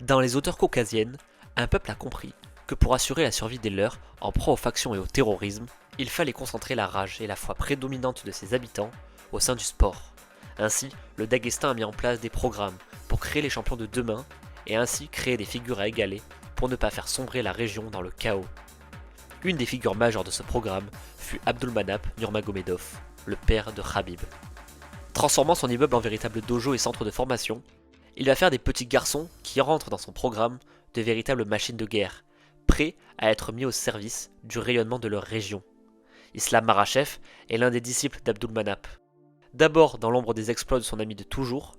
Dans les hauteurs caucasiennes, un peuple a compris que pour assurer la survie des leurs en proie aux factions et au terrorisme, il fallait concentrer la rage et la foi prédominante de ses habitants au sein du sport. Ainsi, le Daghestan a mis en place des programmes pour créer les champions de demain et ainsi créer des figures à égaler pour ne pas faire sombrer la région dans le chaos. Une des figures majeures de ce programme fut Abdulmanap Nurmagomedov, le père de Khabib. Transformant son immeuble en véritable dojo et centre de formation, il va faire des petits garçons qui rentrent dans son programme de véritables machines de guerre, prêts à être mis au service du rayonnement de leur région. Islam Makhachev est l'un des disciples d'Abdulmanap. D'abord dans l'ombre des exploits de son ami de toujours,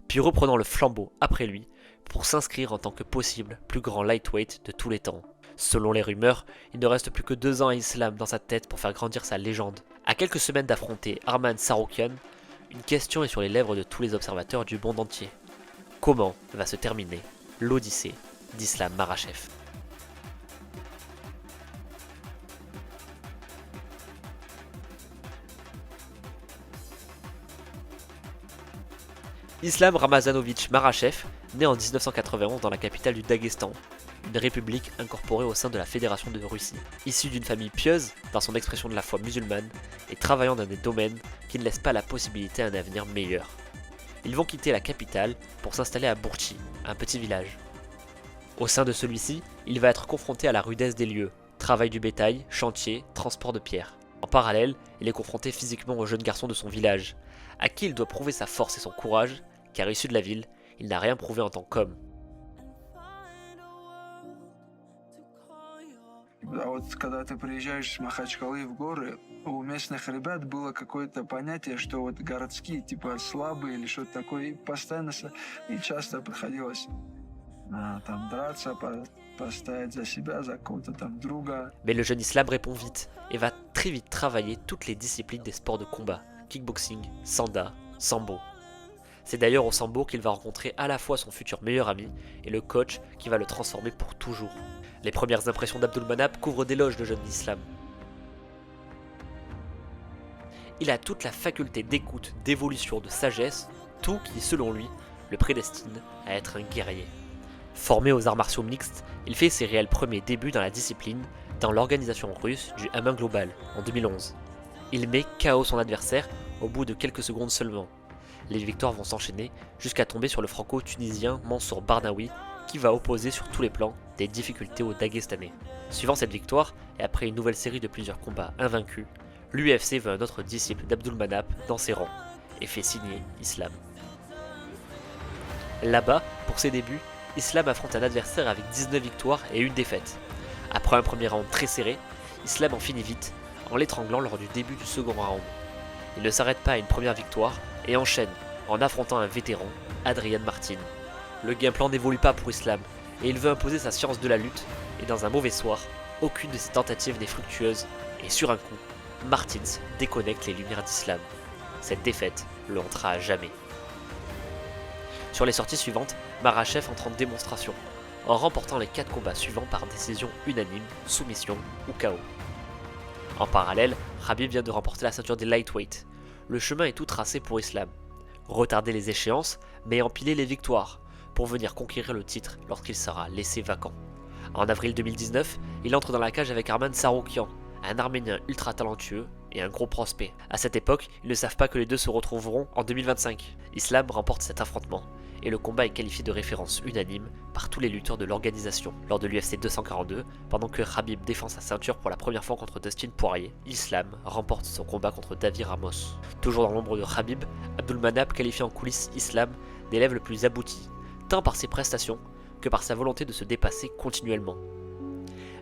puis reprenant le flambeau après lui pour s'inscrire en tant que possible plus grand lightweight de tous les temps. Selon les rumeurs, il ne reste plus que 2 ans à Islam dans sa tête pour faire grandir sa légende. À quelques semaines d'affronter Arman Tsarukyan, une question est sur les lèvres de tous les observateurs du monde entier. Comment va se terminer l'Odyssée d'Islam Makhachev? Islam Ramazanovitch Makhachev naît en 1991 dans la capitale du Daghestan, une république incorporée au sein de la Fédération de Russie. Issu d'une famille pieuse dans son expression de la foi musulmane et travaillant dans des domaines qui ne laissent pas la possibilité à un avenir meilleur. Ils vont quitter la capitale pour s'installer à Bourchi, un petit village. Au sein de celui-ci, il va être confronté à la rudesse des lieux, travail du bétail, chantier, transport de pierres. En parallèle, il est confronté physiquement aux jeunes garçons de son village, à qui il doit prouver sa force et son courage, car issu de la ville, il n'a rien prouvé en tant qu'homme. А вот когда ты приезжаешь с Махачкалы в горы, у местных ребят было какое-то понятие, что вот городские типа слабые или что-то такое, и постоянно и часто приходилось там драться, постоять за себя, за кого-то там друга. Mais le jeune Islam répond vite et va très vite travailler toutes les disciplines des sports de combat, kickboxing, sanda, sambo. C'est d'ailleurs au sambo qu'il va rencontrer à la fois son futur meilleur ami et le coach qui va le transformer pour toujours. Les premières impressions d'Abdulmanap couvrent d'éloges de jeune Islam. Il a toute la faculté d'écoute, d'évolution, de sagesse, tout qui, selon lui, le prédestine à être un guerrier. Formé aux arts martiaux mixtes, il fait ses réels premiers débuts dans la discipline dans l'organisation russe du Hamin Global en 2011. Il met KO son adversaire au bout de quelques secondes seulement. Les victoires vont s'enchaîner jusqu'à tomber sur le franco-tunisien Mansour Barnaoui qui va opposer sur tous les plans des difficultés aux Daguestanais. Suivant cette victoire et après une nouvelle série de plusieurs combats invaincus, l'UFC veut un autre disciple d'Abdulmanap dans ses rangs et fait signer Islam. Là-bas, pour ses débuts, Islam affronte un adversaire avec 19 victoires et une défaite. Après un premier round très serré, Islam en finit vite en l'étranglant lors du début du second round. Il ne s'arrête pas à une première victoire et enchaîne en affrontant un vétéran, Adrian Martin. Le game plan n'évolue pas pour Islam et il veut imposer sa science de la lutte et dans un mauvais soir, aucune de ses tentatives n'est fructueuse et sur un coup, Martins déconnecte les lumières d'Islam. Cette défaite le hantera à jamais. Sur les sorties suivantes, Makhachev entre en démonstration, en remportant les 4 combats suivants par décision unanime, soumission ou KO. En parallèle, Khabib vient de remporter la ceinture des lightweight. Le chemin est tout tracé pour Islam. Retarder les échéances, mais empiler les victoires, pour venir conquérir le titre lorsqu'il sera laissé vacant. En avril 2019, il entre dans la cage avec Arman Tsarukyan, un Arménien ultra talentueux et un gros prospect. À cette époque, ils ne savent pas que les deux se retrouveront en 2025. Islam remporte cet affrontement, et le combat est qualifié de référence unanime par tous les lutteurs de l'organisation. Lors de l'UFC 242, pendant que Khabib défend sa ceinture pour la première fois contre Dustin Poirier, Islam remporte son combat contre Davi Ramos. Toujours dans l'ombre de Khabib, Abdulmanap qualifie en coulisses Islam d'élève le plus abouti, tant par ses prestations que par sa volonté de se dépasser continuellement.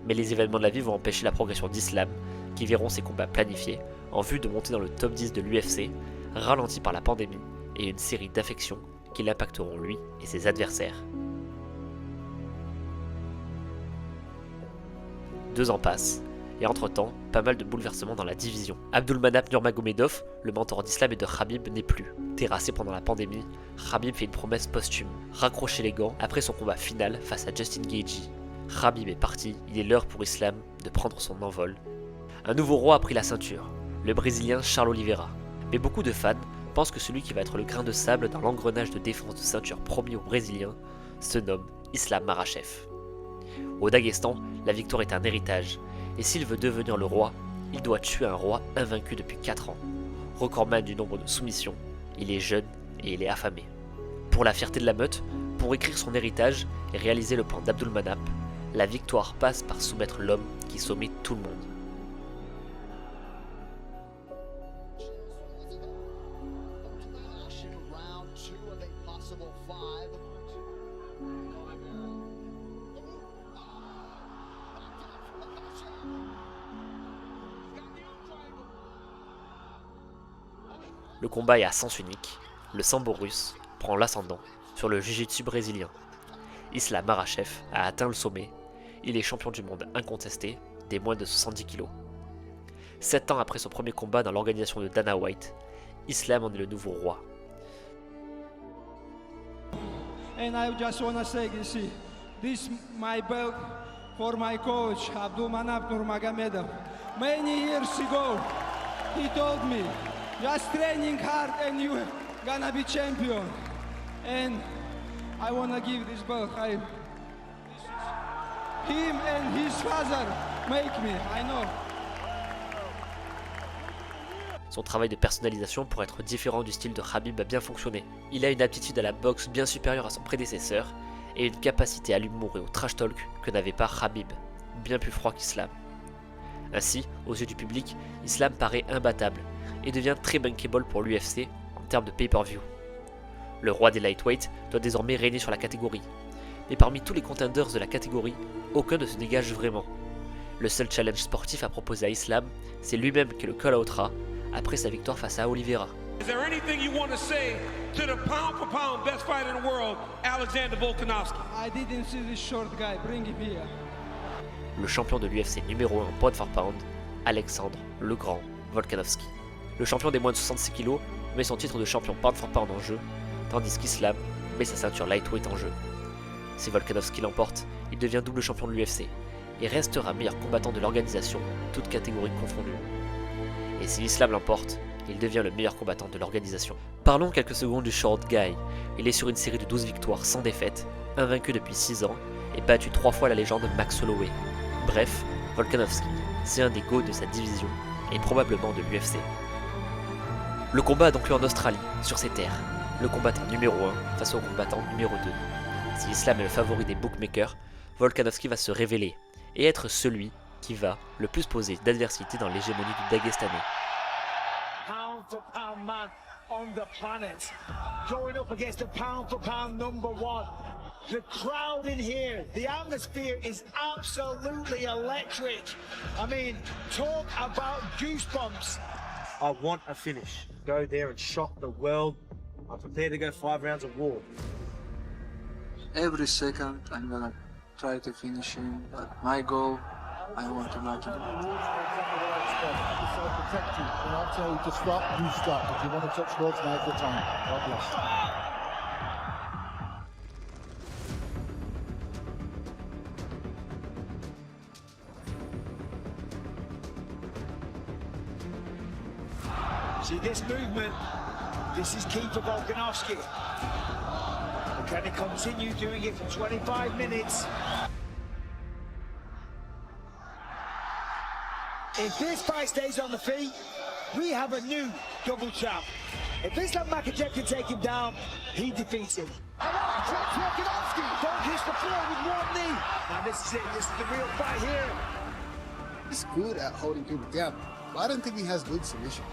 Mais les événements de la vie vont empêcher la progression d'Islam, qui verront ses combats planifiés en vue de monter dans le top 10 de l'UFC, ralentis par la pandémie et une série d'affections qui l'impacteront lui et ses adversaires. 2 ans passent, et entre-temps, pas mal de bouleversements dans la division. Abdulmanap Nurmagomedov, le mentor d'Islam et de Khabib, n'est plus. Terrassé pendant la pandémie, Khabib fait une promesse posthume, raccrocher les gants après son combat final face à Justin Gaethje. Khabib est parti, il est l'heure pour Islam de prendre son envol. Un nouveau roi a pris la ceinture, le Brésilien Charles Oliveira. Mais beaucoup de fans pensent que celui qui va être le grain de sable dans l'engrenage de défense de ceinture promis aux Brésiliens se nomme Islam Makhachev. Au Daghestan, la victoire est un héritage, et s'il veut devenir le roi, il doit tuer un roi invaincu depuis 4 ans. Recordman du nombre de soumissions, il est jeune et il est affamé. Pour la fierté de la meute, pour écrire son héritage et réaliser le plan d'Abdulmanap, la victoire passe par soumettre l'homme qui sommet tout le monde. Le combat est à sens unique, le sambo russe prend l'ascendant sur le jiu-jitsu brésilien. Islam Makhachev a atteint le sommet, il est champion du monde incontesté des moins de 70 kg. 7 ans après son premier combat dans l'organisation de Dana White, Islam en est le nouveau roi. And I just want to say, you see, this my belt for my coach Abdulmanap Nurmagomedov. Many years ago, he told me, just training hard and you gonna be champion. And I want to give this belt. Him and his father make me, I know. Son travail de personnalisation pour être différent du style de Khabib a bien fonctionné. Il a une aptitude à la boxe bien supérieure à son prédécesseur et une capacité à l'humour et au trash talk que n'avait pas Khabib, bien plus froid qu'Islam. Ainsi, aux yeux du public, Islam paraît imbattable et devient très bankable pour l'UFC en termes de pay-per-view. Le roi des lightweights doit désormais régner sur la catégorie, mais parmi tous les contenders de la catégorie, aucun ne se dégage vraiment. Le seul challenge sportif à proposer à Islam, c'est lui-même qui le call-outera après sa victoire face à Oliveira. Is there anything you want to say to the pound-for-pound best fighter in the world, Alexander Volkanovski? I didn't see this short guy, bring him here. Le champion de l'UFC numéro 1 en pound for pound, Alexandre le Grand Volkanovski. Le champion des moins de 66 kg met son titre de champion pound for pound en jeu, tandis qu'Islam met sa ceinture lightweight en jeu. Si Volkanovski l'emporte, il devient double champion de l'UFC et restera meilleur combattant de l'organisation, toutes catégories confondues. Et si Islam l'emporte, il devient le meilleur combattant de l'organisation. Parlons quelques secondes du short guy. Il est sur une série de 12 victoires sans défaite, invaincu depuis 6 ans et battu 3 fois la légende Max Holloway. Bref, Volkanovski, c'est un des GOAT de sa division et probablement de l'UFC. Le combat a donc lieu en Australie, sur ses terres. Le combattant numéro 1 face au combattant numéro 2. Si Islam est le favori des bookmakers, Volkanovski va se révéler et être celui qui va le plus poser d'adversité dans l'hégémonie du Dagestanais. Pound for pound man on the planet, going up against the pound for pound number 1. The crowd in here, the atmosphere is absolutely electric. I mean, talk about goosebumps. I want a finish. Go there and shock the world. I'm prepared to go 5 rounds of war. Every second I'm gonna try to finish him, but my goal, I want to knock him out. Protect you. When I tell you to stop, you stop. If you want to touch gloves, now's the time. God bless. See this movement, this is key for Volkanovski. Can he continue doing it for 25 minutes? If this fight stays on the feet, we have a new double champ. If Islam Makhachev can take him down, he defeats him. Volkanovski don't hit the floor with one knee. Now this is it, this is the real fight here. He's good at holding people down, but I don't think he has good submission.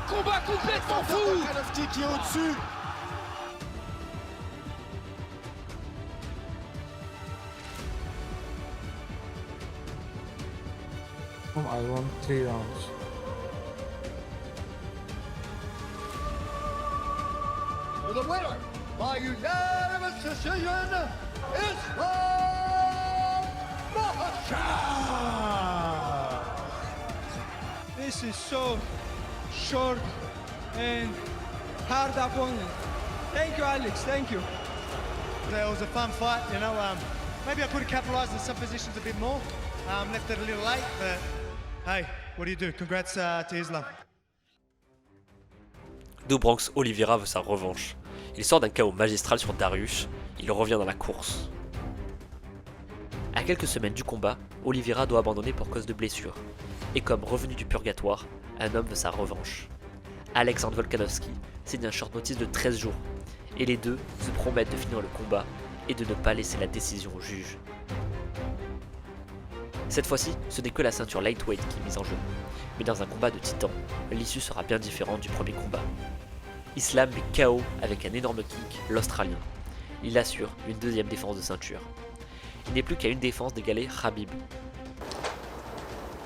Combat complètement fou! Volkanovski qui est au-dessus. I want 3 rounds. For the winner, by unanimous decision, Islam this is so short and hard opponent. Thank you, Alex. Thank you. It was a fun fight, you know. Maybe I could have capitalised in some positions a bit more. Left it a little late, but hey, what do you do? Congrats to Islam. Do Bronx Oliveira veut sa revanche. Il sort d'un KO magistral sur Dariush, il revient dans la course. À quelques semaines du combat, Oliveira doit abandonner pour cause de blessure. Et comme revenu du purgatoire, un homme veut sa revanche. Alexandre Volkanovski signe un short notice de 13 jours, et les deux se promettent de finir le combat et de ne pas laisser la décision au juge. Cette fois-ci, ce n'est que la ceinture lightweight qui est mise en jeu, mais dans un combat de titans, l'issue sera bien différente du premier combat. Islam met KO avec un énorme kick l'Australien. Il assure une deuxième défense de ceinture. Il n'est plus qu'à une défense d'égaler Khabib.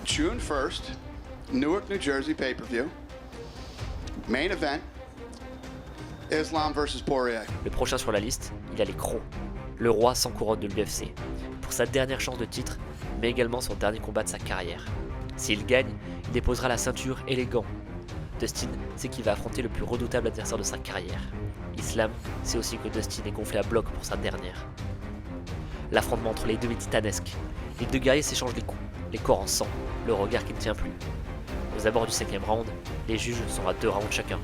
June 1st, Newark, New Jersey pay-per-view. Main event, Islam versus Poirier. Le prochain sur la liste, il y a les Crocs, le roi sans couronne de l'UFC, pour sa dernière chance de titre, mais également son dernier combat de sa carrière. S'il gagne, il déposera la ceinture et les gants. Dustin sait qu'il va affronter le plus redoutable adversaire de sa carrière. Islam sait aussi que Dustin est gonflé à bloc pour sa dernière. L'affrontement entre les deux est titanesque. Les deux guerriers s'échangent les coups, les corps en sang, le regard qui ne tient plus. Aux abords du 5e round, les juges sont à 2 rounds chacun.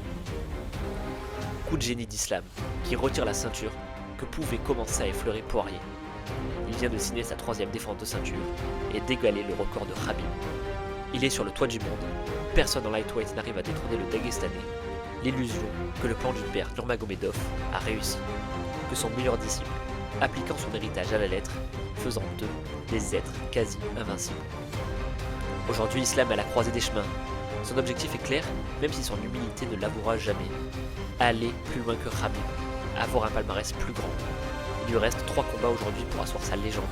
Coup de génie d'Islam, qui retire la ceinture que pouvait commencer à effleurer Poirier. Il vient de signer sa 3e défense de ceinture et d'égaler le record de Khabib. Il est sur le toit du monde, personne en lightweight n'arrive à détrôner le Dagestanais. L'illusion que le plan du père Nurmagomedov a réussi, que son meilleur disciple, appliquant son héritage à la lettre, faisant d'eux des êtres quasi invincibles. Aujourd'hui, Islam est à la croisée des chemins. Son objectif est clair, même si son humilité ne l'avouera jamais. Aller plus loin que Khabib, avoir un palmarès plus grand. Il lui reste 3 combats aujourd'hui pour asseoir sa légende.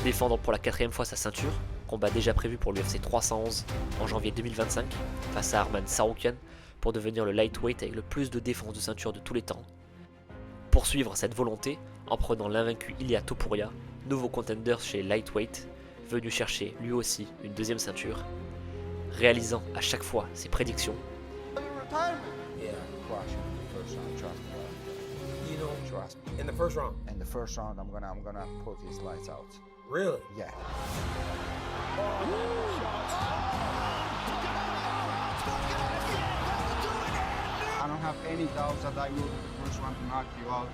Défendre pour la 4e fois sa ceinture, combat déjà prévu pour l'UFC 311 en janvier 2025, face à Arman Tsarukyan, pour devenir le lightweight avec le plus de défense de ceinture de tous les temps. Poursuivre cette volonté en prenant l'invaincu Ilia Topuria, nouveau contender chez lightweight, venu chercher lui aussi une 2e ceinture, réalisant à chaque fois ses prédictions. Trust me. In the first round? In the first round, I'm gonna put his lights out. Really? Yeah. I don't have any doubts that I will be the first one to knock you out.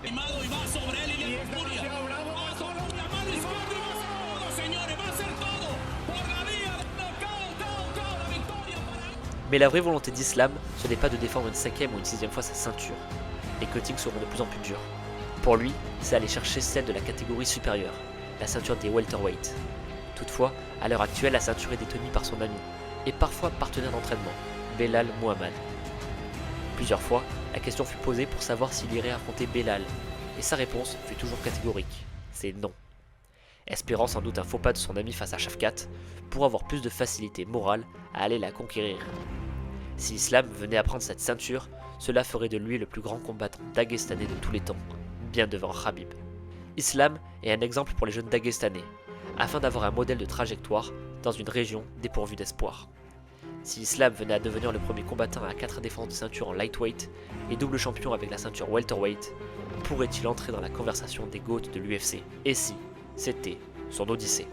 Mais la vraie volonté d'Islam, ce n'est pas de défendre une 5e ou une 6e fois sa ceinture. Les cuttings seront de plus en plus durs. Pour lui, c'est aller chercher celle de la catégorie supérieure, la ceinture des welterweight. Toutefois, à l'heure actuelle, la ceinture est détenue par son ami, et parfois partenaire d'entraînement, Belal Muhammad. Plusieurs fois, la question fut posée pour savoir s'il irait affronter Belal, et sa réponse fut toujours catégorique, c'est non. Espérant sans doute un faux pas de son ami face à Shafkat, pour avoir plus de facilité morale à aller la conquérir. Si Islam venait à prendre cette ceinture, cela ferait de lui le plus grand combattant dagestanais de tous les temps, bien devant Khabib. Islam est un exemple pour les jeunes dagestanais, afin d'avoir un modèle de trajectoire dans une région dépourvue d'espoir. Si Islam venait à devenir le premier combattant à 4 défenses de ceinture en lightweight et double champion avec la ceinture welterweight, pourrait-il entrer dans la conversation des GOAT de l'UFC? Et si c'était son odyssée?